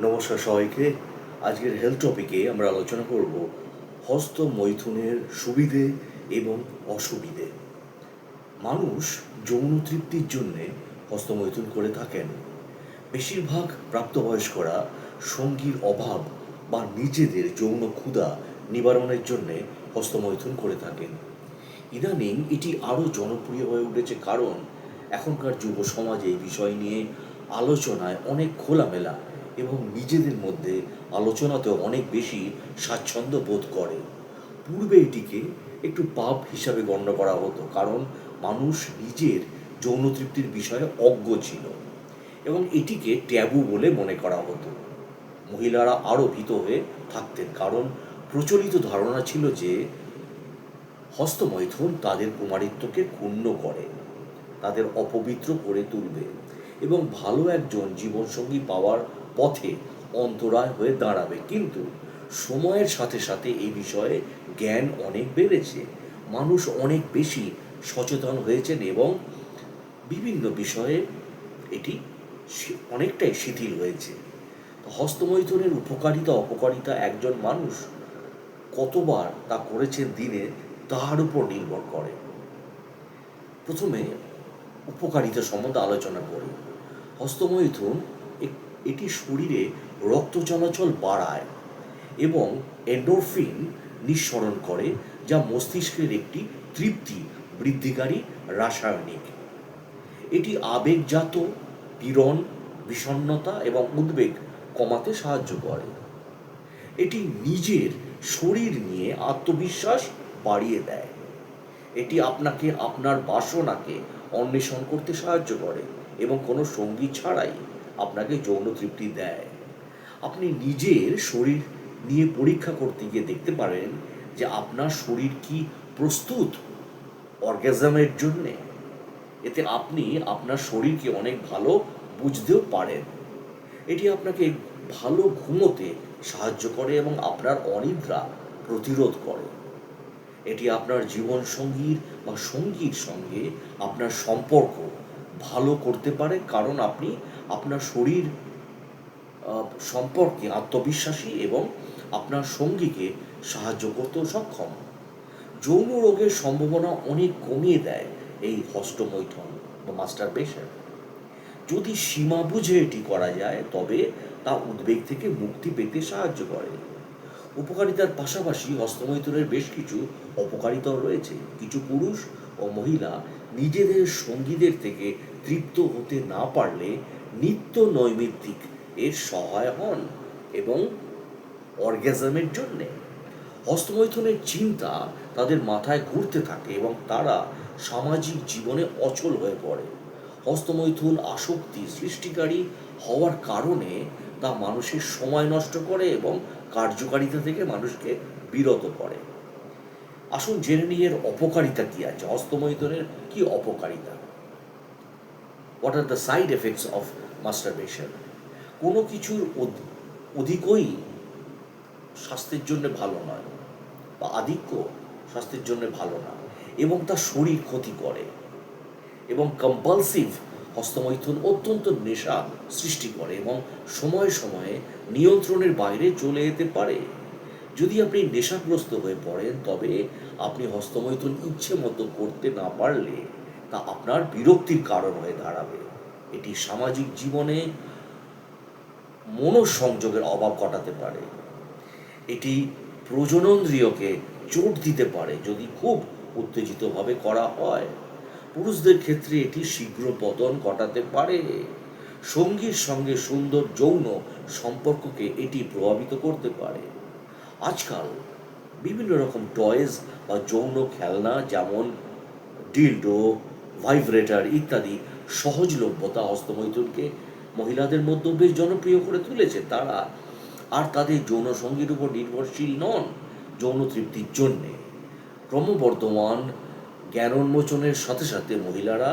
নমস্কার সবাইকে। আজকের হেলথ টপিকে আমরা আলোচনা করব হস্তমৈথুনের সুবিধে এবং অসুবিধে। মানুষ যৌন তৃপ্তির জন্যে হস্তমৈথুন করে থাকেন। বেশিরভাগ প্রাপ্তবয়স্করা সঙ্গীর অভাব বা নিজেদের যৌন ক্ষুধা নিবারণের জন্যে হস্তমৈথুন করে থাকেন। ইদানিং এটি আরও জনপ্রিয় হয়ে উঠেছে, কারণ এখনকার যুব সমাজে এই বিষয় নিয়ে আলোচনায় অনেক খোলামেলা এবং নিজেদের মধ্যে আলোচনাতেও অনেক বেশি স্বাচ্ছন্দ্য বোধ করে। পূর্বে এটিকে একটু পাপ হিসাবে গণ্য করা হতো, কারণ মানুষ নিজের যৌন তৃপ্তির বিষয়ে অজ্ঞ ছিল এবং এটিকে ট্যাবু বলে মনে করা হতো। মহিলারা আরও ভীত হয়ে থাকতেন, কারণ প্রচলিত ধারণা ছিল যে হস্তমৈথুন তাদের কুমারিত্বকে ক্ষুণ্ণ করে, তাদের অপবিত্র করে তুলবে এবং ভালো একজন জীবনসঙ্গী পাওয়ার পথে অন্তরায় হয়ে দাঁড়াবে। কিন্তু সময়ের সাথে সাথে এই বিষয়ে জ্ঞান অনেক বেড়েছে, মানুষ অনেক বেশি সচেতন হয়েছেন এবং বিভিন্ন বিষয়ে এটি অনেকটাই শিথিল হয়েছে। হস্তমৈথুনের উপকারিতা অপকারিতা একজন মানুষ কতবার তা করেছেন দিনে তার উপর নির্ভর করে। প্রথমে উপকারিতা সম্বন্ধে আলোচনা করি। হস্তমৈথুন এটি শরীরে রক্ত চলাচল বাড়ায় এবং এন্ডোরফিন নিঃসরণ করে, যা মস্তিষ্কের একটি তৃপ্তি বৃদ্ধিকারী রাসায়নিক। এটি আবেগজাত পীড়ন, বিষণ্ণতা এবং উদ্বেগ কমাতে সাহায্য করে। এটি নিজের শরীর নিয়ে আত্মবিশ্বাস বাড়িয়ে দেয়। এটি আপনাকে আপনার বাসনাকে অন্বেষণ করতে সাহায্য করে এবং কোনো সঙ্গী ছাড়াই আপনাকে যৌন তৃপ্তি দেয়। আপনি নিজের শরীর নিয়ে পরীক্ষা করতে গিয়ে দেখতে পারেন যে আপনার শরীর কি প্রস্তুত অর্গাজমের জন্যে। এতে আপনি আপনার শরীরকে অনেক ভালো বুঝতেও পারেন। এটি আপনাকে ভালো ঘুমোতে সাহায্য করে এবং আপনার অনিদ্রা প্রতিরোধ করে। এটি আপনার জীবনসঙ্গীর বা সঙ্গীর সঙ্গে আপনার সম্পর্ক ভালো করতে পারে, কারণ আপনি আপনার শরীর সম্পর্কে আত্মবিশ্বাসী এবং আপনার সঙ্গীকে সাহায্য করতেও সক্ষম। যৌন রোগের সম্ভাবনা অনেক কমিয়ে দেয় এই হস্তমৈথুন বা মাস্টারবেশন। যদি সীমা বুঝে এটি করা যায়, তবে তা উদ্বেগ থেকে মুক্তি পেতে সাহায্য করে। উপকারিতার পাশাপাশি হস্তমৈথুনের বেশ কিছু অপকারিতাও রয়েছে। কিছু পুরুষ ও মহিলা নিজেদের সঙ্গীদের থেকে তৃপ্ত হতে না পারলে নিত্য নৈমিত্তিক এর সহায় হন এবং অর্গাজমের জন্যে হস্তমৈথুনের চিন্তা তাদের মাথায় ঘুরতে থাকে এবং তারা সামাজিক জীবনে অচল হয়ে পড়ে। হস্তমৈথুন আসক্তি সৃষ্টিকারী হওয়ার কারণে তা মানুষের সময় নষ্ট করে এবং কার্যকারিতা থেকে মানুষকে বিরত করে। আসুন জেনে নিই এর অপকারিতা কি আছে। হস্তমৈথুনের কি অপকারিতা? What are the side effects of masturbation? কোনো কিছুর অধিকই স্বাস্থ্যের জন্য ভালো নয়, বা আধিক্য স্বাস্থ্যের জন্য ভালো না, এবং তা শরীর ক্ষতি করে। এবং কম্পালসিভ হস্তমৈথুন অত্যন্ত নেশা সৃষ্টি করে এবং সময়ে সময়ে নিয়ন্ত্রণের বাইরে চলে যেতে পারে। যদি আপনি নেশাগ্রস্ত হয়ে পড়েন, তবে আপনি হস্তমৈথুন ইচ্ছে মতো করতে না পারলে তা আপনার বিরক্তির কারণ হয়ে দাঁড়াবে। এটি সামাজিক জীবনে মনোসংযোগের অভাব ঘটাতে পারে। এটি প্রজননেন্দ্রিয়কে চোট দিতে পারে যদি খুব উত্তেজিতভাবে করা হয়। পুরুষদের ক্ষেত্রে এটি শীঘ্র পতন ঘটাতে পারে। সঙ্গীর সঙ্গে সুন্দর যৌন সম্পর্ককে এটি প্রভাবিত করতে পারে। আজকাল বিভিন্ন রকম টয়েজ বা যৌন খেলনা, যেমন ডিলডো, ভাইব্রেটর ইত্যাদি সহজলভ্যতা হস্তমৈথুনকে মহিলাদের মধ্যেও বেশ জনপ্রিয় করে তুলেছে। তারা আর তাদের যৌন সঙ্গীর উপর নির্ভরশীল নন যৌন তৃপ্তির জন্যে। ক্রমবর্ধমান জ্ঞানোন্মোচনের সাথে সাথে মহিলারা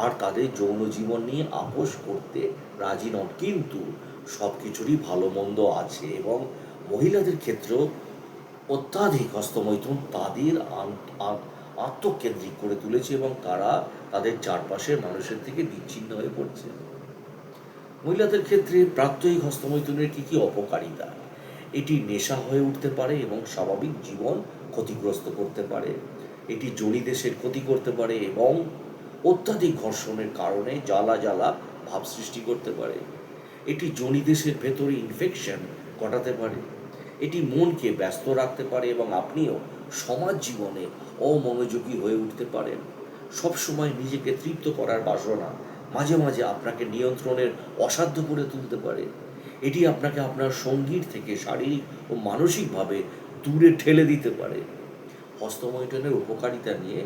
আর তাদের যৌন জীবন নিয়ে আপোষ করতে রাজি নন। কিন্তু সব কিছুরই ভালো মন্দ আছে এবং মহিলাদের ক্ষেত্রেও অত্যাধিক হস্তমৈথুন তাদের আত্মকেন্দ্রিক করে তুলেছে এবং তারা তাদের চারপাশের মানুষের থেকে বিচ্ছিন্ন হয়ে পড়ছে। মহিলাদের ক্ষেত্রে প্রাত্যহিক হস্তমৈথুনের কী কী অপকারিতা? এটি নেশা হয়ে উঠতে পারে এবং স্বাভাবিক জীবন ক্ষতিগ্রস্ত করতে পারে। এটি যোনিদেশের ক্ষতি করতে পারে এবং অত্যাধিক ঘর্ষণের কারণে জ্বালা জ্বালা ভাব সৃষ্টি করতে পারে। এটি যোনিদেশের ভেতরে ইনফেকশন ঘটাতে পারে। এটি মনকে ব্যস্ত রাখতে পারে এবং আপনিও সমাজ জীবনে অমনোযোগী হয়ে উঠতে পারেন। সবসময় নিজেকে তৃপ্ত করার বাসনা মাঝে মাঝে আপনাকে নিয়ন্ত্রণের অসাধ্য করে তুলতে পারে। এটি আপনাকে আপনার সঙ্গীর থেকে শারীরিক ও মানসিকভাবে দূরে ঠেলে দিতে পারে। হস্তমৈথুনের উপকারিতা নিয়ে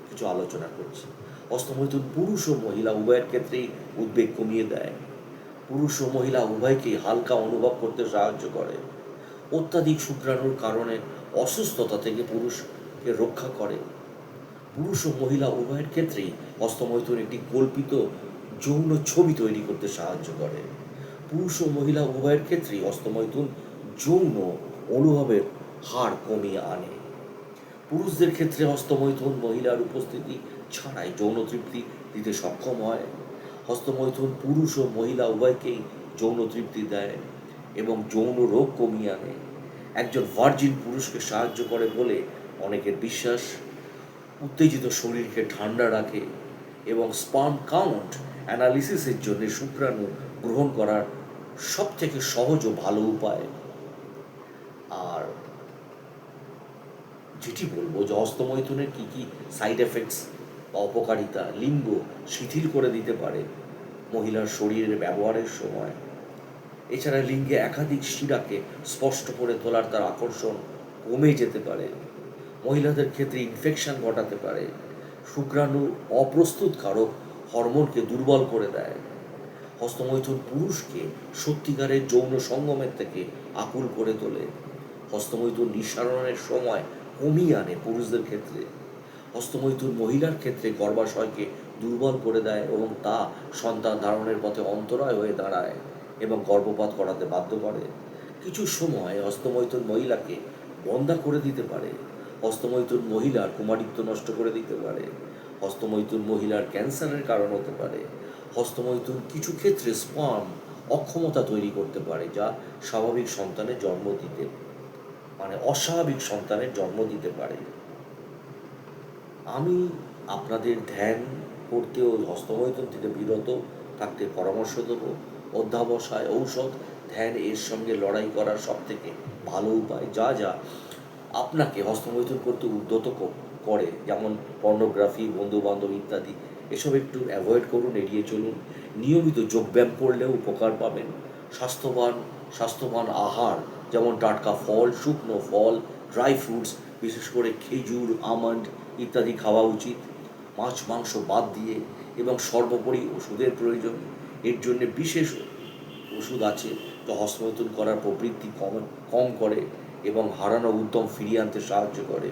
কিছু আলোচনা করছি। হস্তমৈথুন পুরুষ ও মহিলা উভয়ের ক্ষেত্রেই উদ্বেগ কমিয়ে দেয়। পুরুষ ও মহিলা উভয়কেই হালকা অনুভব করতে সাহায্য করে। অত্যাধিক শুক্রাণুর কারণে অসুস্থতা থেকে পুরুষকে রক্ষা করে। পুরুষ ও মহিলা উভয়ের ক্ষেত্রেই হস্তমৈথুন একটি কল্পিত যৌন ছবি তৈরি করতে সাহায্য করে। পুরুষ ও মহিলা উভয়ের ক্ষেত্রেই হস্তমৈথুন যৌন অনুভবের হার কমিয়ে আনে। পুরুষদের ক্ষেত্রে হস্তমৈথুন মহিলার উপস্থিতি ছাড়াই যৌন তৃপ্তি দিতে সক্ষম হয়। হস্তমৈথুন পুরুষ ও মহিলা উভয়কেই যৌন তৃপ্তি দেয় এবং যৌন রোগ কমিয়ে আনে। একজন ভার্জিন পুরুষকে সাহায্য করে বলে অনেকের বিশ্বাস। উত্তেজিত শরীরকে ঠান্ডা রাখে এবং স্পার্ম কাউন্ট অ্যানালিসিসের জন্য শুক্রাণু গ্রহণ করার সবথেকে সহজ ও ভালো উপায়। আর যেটি বলবো যে হস্তমৈথুনের কী কী সাইড এফেক্টস বা অপকারিতা: লিঙ্গ শিথিল করে দিতে পারে মহিলার শরীরের ব্যবহারের সময়। এছাড়া লিঙ্গে একাধিক শিরাকে স্পষ্ট করে তোলার তার আকর্ষণ কমে যেতে পারে। মহিলাদের ক্ষেত্রে ইনফেকশন ঘটাতে পারে। শুক্রাণু অপ্রস্তুতকারক হরমোনকে দুর্বল করে দেয়। হস্তমৈথুন পুরুষকে সত্যিকারের যৌন সঙ্গমের থেকে আকুল করে তোলে। হস্তমৈথুন নিঃসরণের সময় কমিয়ে আনে পুরুষদের ক্ষেত্রে। হস্তমৈথুন মহিলার ক্ষেত্রে গর্ভাশয়কে দুর্বল করে দেয় এবং তা সন্তান ধারণের পথে অন্তরায় হয়ে দাঁড়ায় এবং গর্ভপাত করাতে বাধ্য করে। কিছু সময় হস্তমৈথুন মহিলাকে বন্ধ্যা করে দিতে পারে। হস্তমৈথুন মহিলার কুমারিত্ব নষ্ট করে দিতে পারে। হস্তমৈথুন মহিলার ক্যান্সারের কারণ হতে পারে। হস্তমৈথুন কিছু ক্ষেত্রে স্পার্ম অক্ষমতা তৈরি করতে পারে, যা স্বাভাবিক সন্তানের জন্ম দিতে অস্বাভাবিক সন্তানের জন্ম দিতে পারে। আমি আপনাদের ধ্যান করতে ও হস্তমৈথুন থেকে বিরত থাকতে পরামর্শ দেব। অধ্যাবসায়, ঔষধ, ধ্যান এর সঙ্গে লড়াই করার সবথেকে ভালো উপায়। যা যা আপনাকে হস্তমৈথুন করতে উদ্যত করে, যেমন পর্নোগ্রাফি, বন্ধুবান্ধব ইত্যাদি, এসব একটু অ্যাভয়েড করুন, এড়িয়ে চলুন। নিয়মিত যোগব্যায়াম করলেও উপকার পাবেন। স্বাস্থ্যবান স্বাস্থ্যবান আহার, যেমন টাটকা ফল, শুকনো ফল, ড্রাই ফ্রুটস, বিশেষ করে খেজুর, আমন্ড ইত্যাদি খাওয়া উচিত। মাছ মাংস বাদ দিয়ে। এবং সর্বোপরি ওষুধের প্রয়োজন। এর জন্যে বিশেষ ওষুধ আছে যা হস্তমৈথুন করার প্রবৃত্তি কম করে এবং হারানো উদ্যম ফিরিয়ে আনতে সাহায্য করে।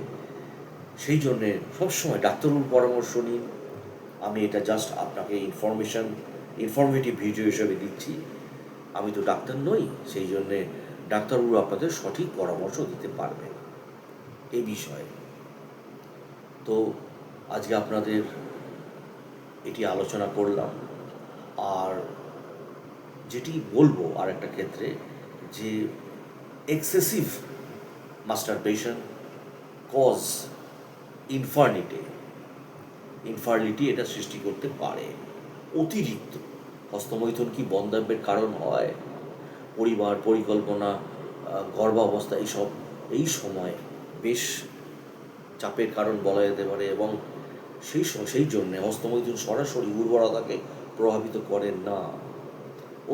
সেই জন্যে সবসময় ডাক্তারবাবুর পরামর্শ নিন। আমি এটা জাস্ট আপনাকে ইনফরমেটিভ ভিডিও হিসেবে দিচ্ছি। আমি তো ডাক্তার নই, সেই জন্যে ডাক্তারবাবু আপনাদের সঠিক পরামর্শ দিতে পারবেন এই বিষয়ে। তো আজকে আপনাদের এটি আলোচনা করলাম। আর যেটি বলবো আর একটা ক্ষেত্রে, যে এক্সেসিভ মাস্টারবেশন কজ ইনফার্টিলিটি এটা সৃষ্টি করতে পারে। অতিরিক্ত হস্তমৈথুন কি বন্ধ্যাত্বের কারণ হয়? পরিবার পরিকল্পনা, গর্ভাবস্থা, এই সময় বেশ চাপের কারণ বলা যেতে পারে এবং সেই জন্যে হস্তমৈথুন সরাসরি উর্বরতাকে প্রভাবিত করে না।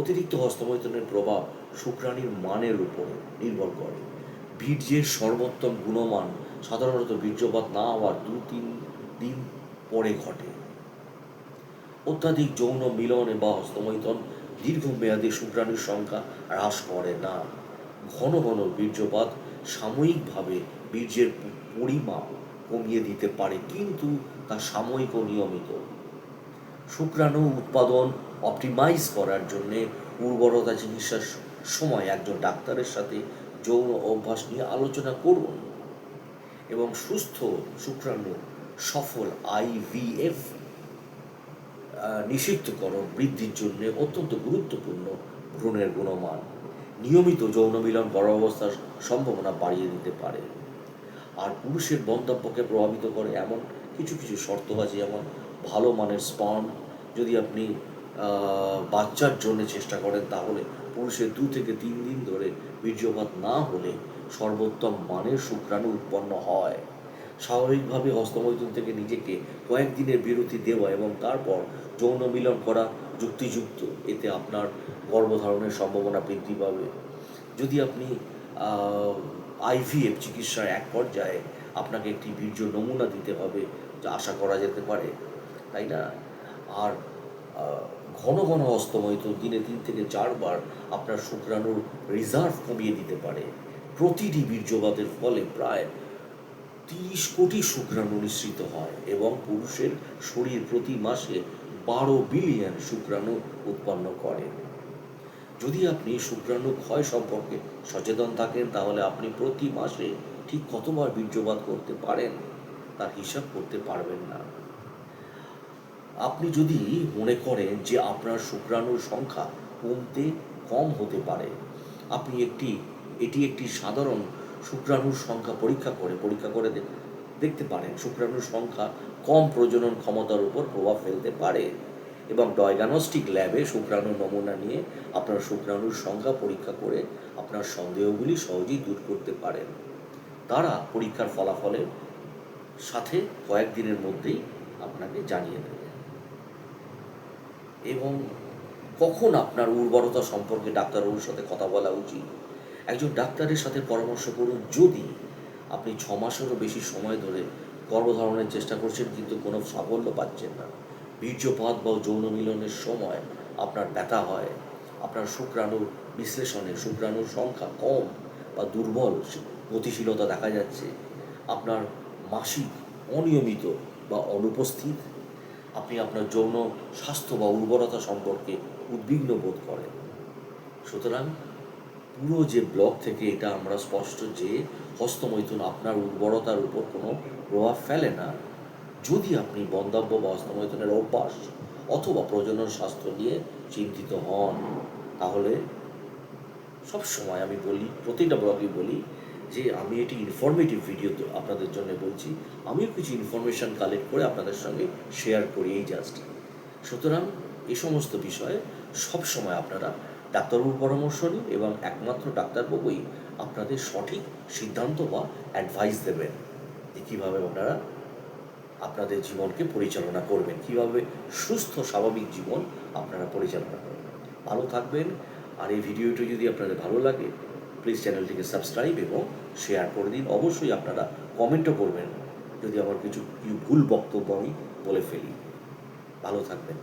অতিরিক্ত হস্তমৈথুনের প্রভাব শুক্রাণুর মানের উপর নির্ভর করে। বীর্যের সর্বোত্তম গুণমান সাধারণত বীর্যপাত না হওয়ার 2-3 দিন পরে ঘটে। অত্যাধিক যৌন মিলন বা হস্তমৈথুন দীর্ঘমেয়াদী শুক্রাণুর সংখ্যা হ্রাস করে না। ঘন ঘন বীর্যপাত সাময়িকভাবে বীর্যের পরিমাপ কমিয়ে দিতে পারে, কিন্তু তা সাময়িক ও নিয়মিত। শুক্রাণু উৎপাদন অপটিমাইজ করার জন্যে উর্বরতা চিকিৎসার সময় একজন ডাক্তারের সাথে যৌন অভ্যাস নিয়ে আলোচনা করুন এবং সুস্থ শুক্রাণু সফল IVF নিষিদ্ধকরণ বৃদ্ধির জন্য অত্যন্ত গুরুত্বপূর্ণ ভ্রূণের গুণমান। নিয়মিত যৌন মিলন গর্ভাবস্থার সম্ভাবনা বাড়িয়ে দিতে পারে। আর পুরুষের মন্তব্যকে প্রভাবিত করে এমন কিছু কিছু শর্ত আছে, যেমন ভালো মানের স্পার্ম। যদি আপনি বাচ্চার জন্য চেষ্টা করেন, তাহলে পুরুষের 2 থেকে 3 দিন ধরে বীর্যপাত না হলে সর্বোত্তম মানের শুক্রাণু উৎপন্ন হয়। স্বাভাবিকভাবে হস্তমৈথুন থেকে নিজেকে কয়েকদিনের বিরতি দেওয়া এবং তারপর যৌন মিলন করা যুক্তিযুক্ত। এতে আপনার গর্ভধারণের সম্ভাবনা বৃদ্ধি পাবে। যদি আপনি আইভিএফ চিকিৎসার এক পর্যায়ে আপনাকে একটি বীর্য নমুনা দিতে হবে, যা আশা করা যেতে পারে, তাই না? আর ঘন ঘন হস্তমৈথুন দিনে 3 থেকে 4 বার আপনার শুক্রাণুর রিজার্ভ কমিয়ে দিতে পারে। প্রতিটি বীর্যপাতের ফলে প্রায় 30 কোটি শুক্রাণু নিঃসৃত হয় এবং পুরুষের শরীর প্রতি মাসে 12 বিলিয়ন শুক্রাণু উৎপন্ন করে। যদি আপনি শুক্রাণু ক্ষয় সম্পর্কে সচেতন থাকেন, তাহলে আপনি প্রতি মাসে ঠিক কতবার বীর্যপাত করতে পারেন তার হিসাব করতে পারবেন না। আপনি যদি মনে করেন যে আপনার শুক্রাণুর সংখ্যা কম হতে পারে, আপনি এটি একটি সাধারণ শুক্রাণুর সংখ্যা পরীক্ষা করে দেখতে পারেন। শুক্রাণুর সংখ্যা কম প্রজনন ক্ষমতার উপর প্রভাব ফেলতে পারে এবং ডায়াগনস্টিক ল্যাবে শুক্রাণুর নমুনা নিয়ে আপনার শুক্রাণুর সংখ্যা পরীক্ষা করে আপনার সন্দেহগুলি সহজেই দূর করতে পারেন। তারা পরীক্ষার ফলাফলের সাথে কয়েকদিনের মধ্যেই আপনাকে জানিয়ে দেবে। এবং কখন আপনার উর্বরতা সম্পর্কে ডাক্তারবাবুর সাথে কথা বলা উচিত? একজন ডাক্তারের সাথে পরামর্শ করুন যদি আপনি 6 মাসেরও বেশি সময় ধরে গর্ভধারণের চেষ্টা করছেন কিন্তু কোনো সাফল্য পাচ্ছেন না। বীর্যপাত বা যৌন মিলনের সময় আপনার ব্যথা হয়, আপনার শুক্রাণুর বিশ্লেষণে শুক্রাণুর সংখ্যা কম বা দুর্বল গতিশীলতা দেখা যাচ্ছে, আপনার মাসিক অনিয়মিত বা অনুপস্থিত, আপনি আপনার যৌন স্বাস্থ্য বা উর্বরতা সম্পর্কে উদ্বিগ্ন বোধ করেন। সুতরাং পুরো যে ব্লগ থেকে এটা আমরা স্পষ্ট যে হস্তমৈথুন আপনার উর্বরতার উপর কোনো প্রভাব ফেলে না। যদি আপনি বন্ধাত্ব বা হস্তমৈথুনের অভ্যাস অথবা প্রজনন স্বাস্থ্য নিয়ে চিন্তিত হন, তাহলে সবসময় আমি বলি, প্রতিটা ব্লগে বলি যে আমি এটি ইনফরমেটিভ ভিডিও আপনাদের জন্য বলছি, আমিও কিছু ইনফরমেশান কালেক্ট করে আপনাদের সঙ্গে শেয়ার করি, এই জাস্ট। সুতরাং এই সমস্ত বিষয়ে সবসময় আপনারা ডাক্তারবাবুর পরামর্শ নিন এবং একমাত্র ডাক্তারবাবুই আপনাদের সঠিক সিদ্ধান্ত বা অ্যাডভাইস দেবেন যে কীভাবে আপনারা আপনাদের জীবনকে পরিচালনা করবেন, কীভাবে সুস্থ স্বাভাবিক জীবন আপনারা পরিচালনা করবেন। ভালো থাকবেন। আর এই ভিডিওটি যদি আপনাদের ভালো লাগে, প্লিজ চ্যানেলটিকে সাবস্ক্রাইব এবং শেয়ার করে দিন। অবশ্যই আপনারা কমেন্টও করবেন যদি আমার কিছু ভুল বক্তব্য আমি বলে ফেলি। ভালো থাকবেন।